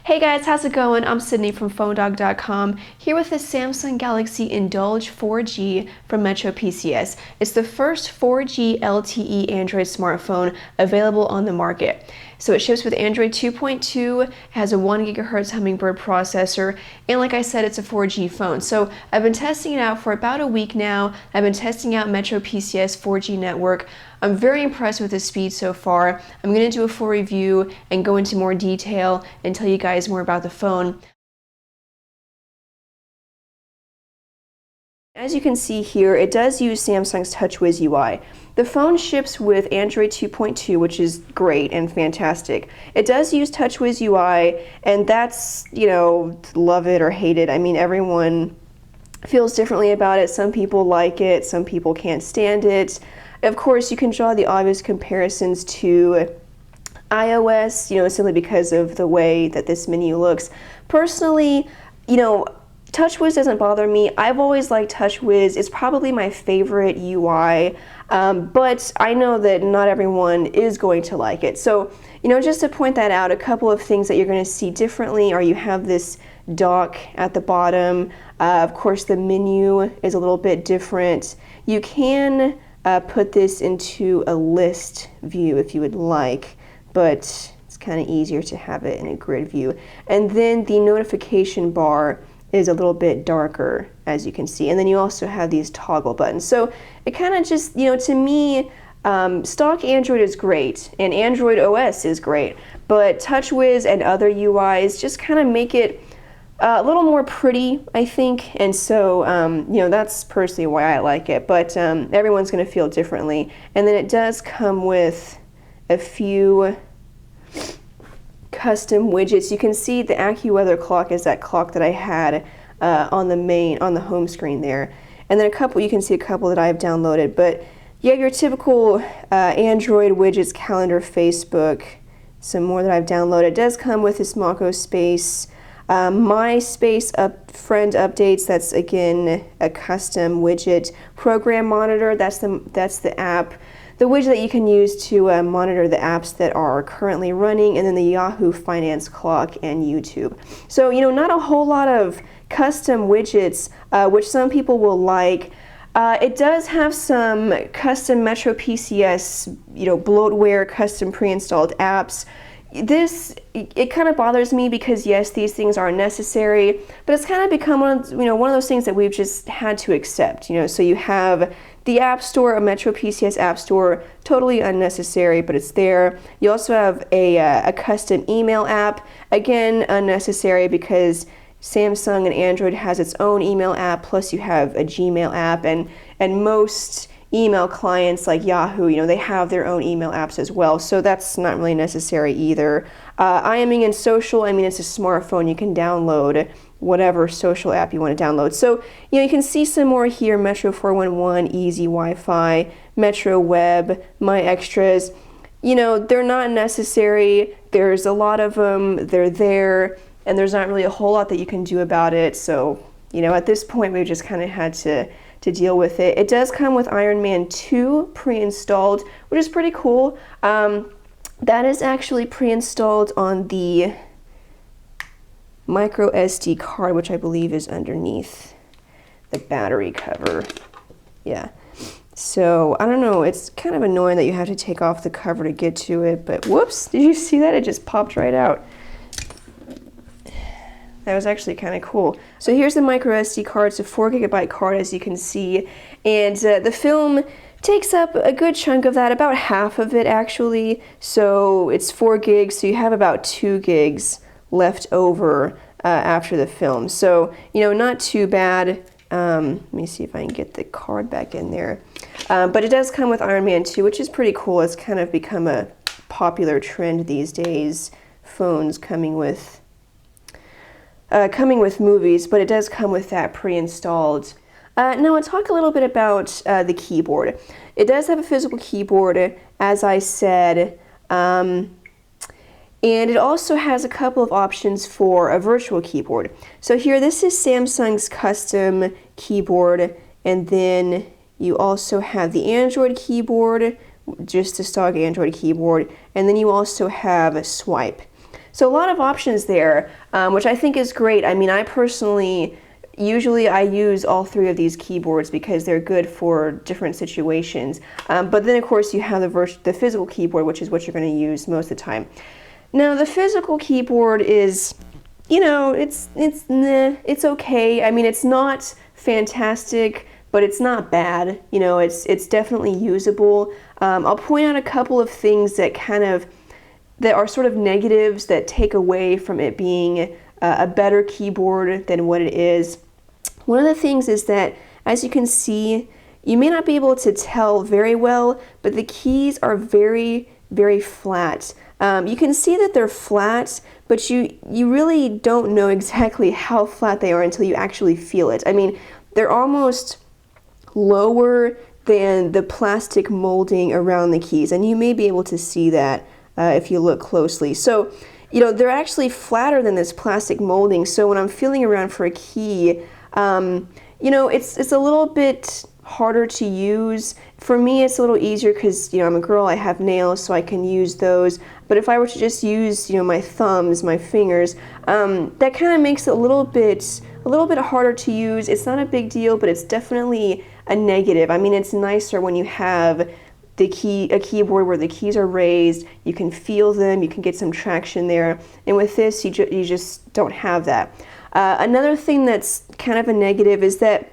Hey guys, how's it going? I'm Sydney from PhoneDog.com here with the Samsung Galaxy Indulge 4G from MetroPCS. It's the first 4G LTE Android smartphone available on the market. So it ships with Android 2.2, has a 1 GHz Hummingbird processor, and like I said, it's a 4G phone. So I've been testing it out for about a week now. I've been testing out MetroPCS 4G network. I'm very impressed with the speed so far. I'm going to do a full review and go into more detail and tell you guys more about the phone. As you can see here, it does use Samsung's TouchWiz UI. The phone ships with Android 2.2, which is great and fantastic. It does use TouchWiz UI, and that's, love it or hate it. I mean, everyone feels differently about it. Some people like it, some people can't stand it. Of course, you can draw the obvious comparisons to iOS, simply because of the way that this menu looks. Personally, TouchWiz doesn't bother me. I've always liked TouchWiz. It's probably my favorite UI, but I know that not everyone is going to like it. So, just to point that out, a couple of things that you're going to see differently are you have this dock at the bottom. Of course, the menu is a little bit different. You can put this into a list view if you would like, but it's kind of easier to have it in a grid view. And then the notification bar is a little bit darker, as you can see. And then you also have these toggle buttons. So it kind of just, to me, stock Android is great, and Android OS is great, but TouchWiz and other UIs just kind of make it a little more pretty, I think, and so, that's personally why I like it, but everyone's going to feel differently. And then it does come with a few custom widgets. You can see the AccuWeather clock is that clock that I had on the home screen there. And then you can see a couple that I've downloaded, but you have your typical Android widgets, calendar, Facebook, some more that I've downloaded. It does come with this Mako Space, MySpace friend updates. That's again a custom widget. Program Monitor, that's the app. The widget that you can use to monitor the apps that are currently running, and then the Yahoo Finance clock and YouTube. So, not a whole lot of custom widgets, which some people will like. It does have some custom MetroPCS, bloatware, custom pre-installed apps. It kind of bothers me because yes, these things are necessary, but it's kind of become one of those things that we've just had to accept. So you have the App Store, a MetroPCS App Store, totally unnecessary, but it's there. You also have a custom email app, again unnecessary because Samsung and Android has its own email app. Plus, you have a Gmail app, and most email clients like Yahoo, they have their own email apps as well, so that's not really necessary either. IMing and social, it's a smartphone. You can download whatever social app you want to download. So, you can see some more here: Metro 411, Easy Wi-Fi, Metro Web, My Extras. They're not necessary. There's a lot of them. They're there, and there's not really a whole lot that you can do about it. So, at this point, we've just kind of had to deal with it. It does come with Iron Man 2 pre-installed, which is pretty cool. That is actually pre-installed on the micro SD card, which I believe is underneath the battery cover. Yeah. So, I don't know, it's kind of annoying that you have to take off the cover to get to it, but whoops, did you see that? It just popped right out. That was actually kind of cool. So here's the micro SD card. It's a 4 GB card, as you can see, and the film takes up a good chunk of that, about half of it actually. So it's 4 gigs, so you have about 2 gigs left over after the film. So, not too bad. Let me see if I can get the card back in there. But it does come with Iron Man 2, which is pretty cool. It's kind of become a popular trend these days, phones coming with movies, but it does come with that pre-installed. Now I'll talk a little bit about the keyboard. It does have a physical keyboard, as I said, and it also has a couple of options for a virtual keyboard. So here, this is Samsung's custom keyboard, and then you also have the Android keyboard, just a stock Android keyboard, and then you also have a swipe. So a lot of options there, which I think is great. I mean, I personally, usually I use all three of these keyboards because they're good for different situations. But then of course you have the physical keyboard, which is what you're going to use most of the time. Now the physical keyboard is, you know, it's okay. I mean, it's not fantastic, but it's not bad. You know, it's definitely usable. I'll point out a couple of things that that are sort of negatives that take away from it being a better keyboard than what it is. One of the things is that, as you can see, you may not be able to tell very well, but the keys are very, very flat. You can see that they're flat, but you really don't know exactly how flat they are until you actually feel it. I mean, they're almost lower than the plastic molding around the keys, and you may be able to see that if you look closely. So, you know, they're actually flatter than this plastic molding, so when I'm feeling around for a key, you know, it's a little bit harder to use. For me, it's a little easier because, you know, I'm a girl, I have nails, so I can use those. But if I were to just use, you know, my thumbs, my fingers, that kind of makes it a little bit harder to use. It's not a big deal, but it's definitely a negative. I mean, it's nicer when you have a keyboard where the keys are raised, you can feel them, you can get some traction there. And with this, you just don't have that. Another thing that's kind of a negative is that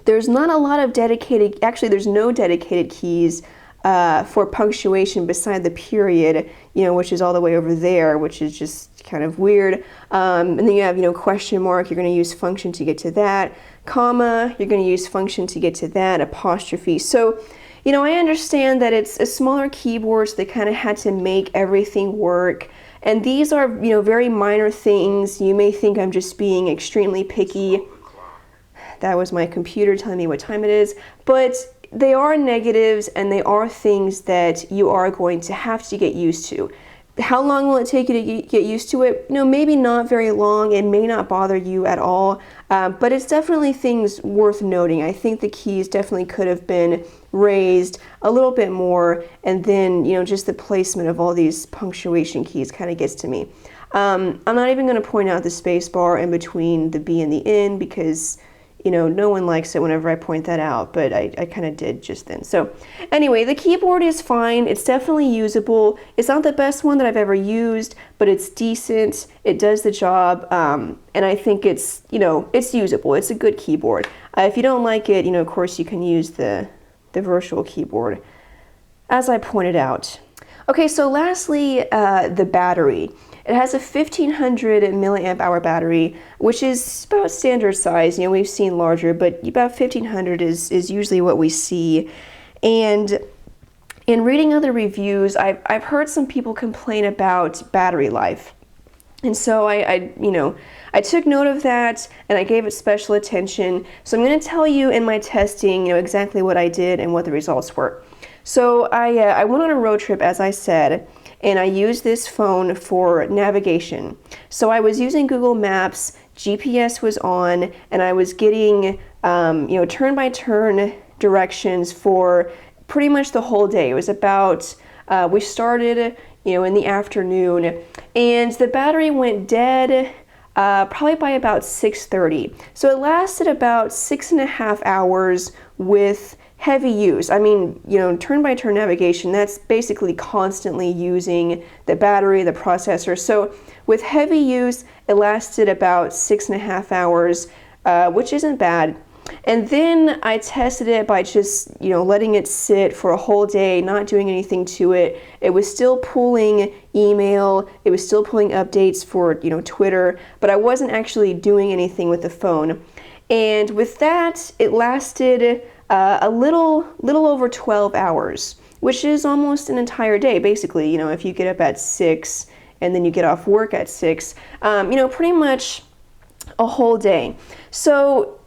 there's not a lot of there's no dedicated keys for punctuation beside the period, you know, which is all the way over there, which is just kind of weird. And then you have, you know, question mark, you're going to use function to get to that. Comma, you're going to use function to get to that. Apostrophe. So, you know, I understand that it's a smaller keyboard, so they kind of had to make everything work. And these are, you know, very minor things. You may think I'm just being extremely picky. That was my computer telling me what time it is. But they are negatives, and they are things that you are going to have to get used to. How long will it take you to get used to it? You know, maybe not very long. It may not bother you at all, but it's definitely things worth noting. I think the keys definitely could have been raised a little bit more, and then, you know, just the placement of all these punctuation keys kind of gets to me. I'm not even going to point out the space bar in between the B and the N because, you know, no one likes it whenever I point that out, but I kind of did just then. So anyway, the keyboard is fine. It's definitely usable. It's not the best one that I've ever used, but it's decent. It does the job, and I think it's, you know, it's usable. It's a good keyboard. If you don't like it, you know, of course you can use the virtual keyboard, as I pointed out. Okay, so lastly, the battery. It has a 1500 milliamp hour battery, which is about standard size. You know, we've seen larger, but about 1500 is usually what we see. And in reading other reviews, I've heard some people complain about battery life. And so I took note of that, and I gave it special attention. So I'm going to tell you in my testing, you know, exactly what I did and what the results were. So I went on a road trip, as I said, and I used this phone for navigation. So I was using Google Maps, GPS was on, and I was getting, you know, turn-by-turn directions for pretty much the whole day. It was about, we started, you know, in the afternoon, and the battery went dead probably by about 6:30. So it lasted about 6.5 hours with heavy use. I mean, you know, turn-by-turn navigation, that's basically constantly using the battery, the processor. So with heavy use, it lasted about 6.5 hours, which isn't bad. And then I tested it by just, you know, letting it sit for a whole day, not doing anything to it. It was still pulling email, it was still pulling updates for, you know, Twitter, but I wasn't actually doing anything with the phone. And with that, it lasted a little over 12 hours, which is almost an entire day, basically. You know, if you get up at 6 and then you get off work at 6, you know, pretty much a whole day. So,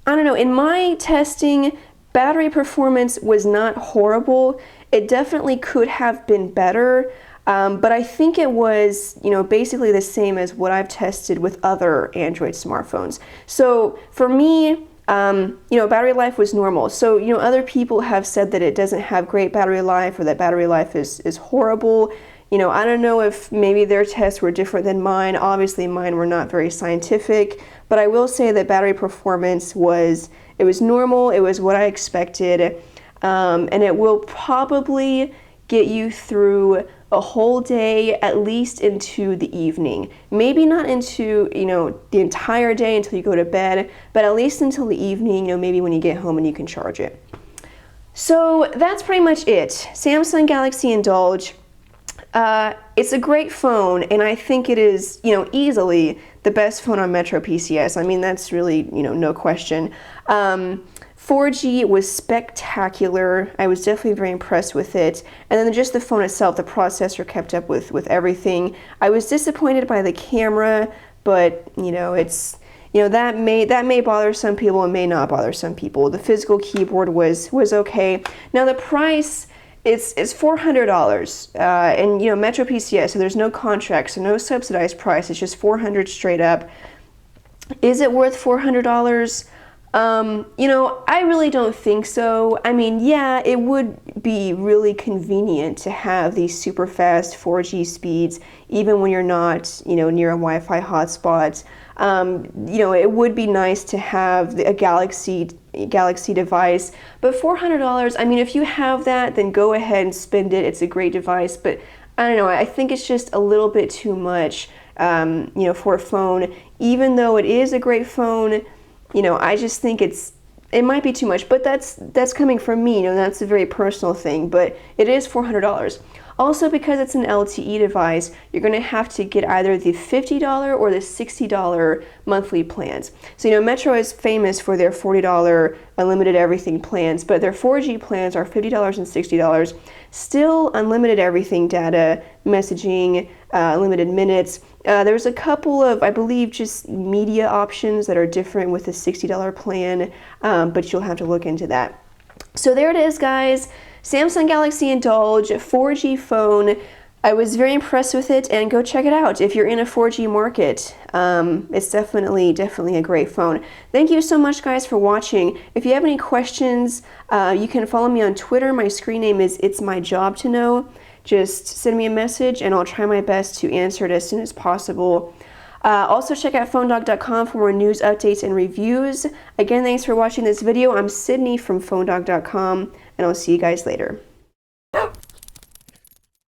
I don't know, in my testing, battery performance was not horrible. It definitely could have been better, but I think it was, you know, basically the same as what I've tested with other Android smartphones. So for me, you know, battery life was normal. So, you know, other people have said that it doesn't have great battery life or that battery life is horrible. You know, I don't know if maybe their tests were different than mine. Obviously mine were not very scientific, but I will say that battery performance was normal, it was what I expected, and it will probably get you through a whole day, at least into the evening. Maybe not into, you know, the entire day until you go to bed, but at least until the evening, you know, maybe when you get home and you can charge it. So that's pretty much it. Samsung Galaxy Indulge. It's a great phone, and I think it is, you know, easily the best phone on MetroPCS. I mean, that's really, you know, no question. 4G was spectacular. I was definitely very impressed with it. And then just the phone itself, the processor kept up with everything. I was disappointed by the camera, but, you know, it's, you know, that may bother some people and may not bother some people. The physical keyboard was okay. Now the price, it's $400, and you know, MetroPCS, so there's no contract, so no subsidized price. It's just $400 straight up. Is it worth $400? You know, I really don't think so. I mean, yeah, it would be really convenient to have these super fast 4G speeds, even when you're not, you know, near a Wi-Fi hotspot. You know, it would be nice to have a Galaxy device, but $400, I mean, if you have that, then go ahead and spend it. It's a great device, but I don't know, I think it's just a little bit too much, you know, for a phone. Even though it is a great phone, you know, I just think it might be too much, but that's coming from me, you know, that's a very personal thing, but it is $400. Also, because it's an LTE device, you're going to have to get either the $50 or the $60 monthly plans. So, you know, Metro is famous for their $40 unlimited everything plans, but their 4G plans are $50 and $60. Still unlimited everything data, messaging, unlimited minutes. There's a couple of, I believe, just media options that are different with the $60 plan, but you'll have to look into that. So there it is, guys. Samsung Galaxy Indulge 4G phone. I was very impressed with it, and go check it out if you're in a 4G market. It's definitely a great phone. Thank you so much, guys, for watching. If you have any questions, you can follow me on Twitter. My screen name is It's My Job to Know. Just send me a message, and I'll try my best to answer it as soon as possible. Also check out PhoneDog.com for more news, updates, and reviews. Again, thanks for watching this video. I'm Sydney from PhoneDog.com, and I'll see you guys later.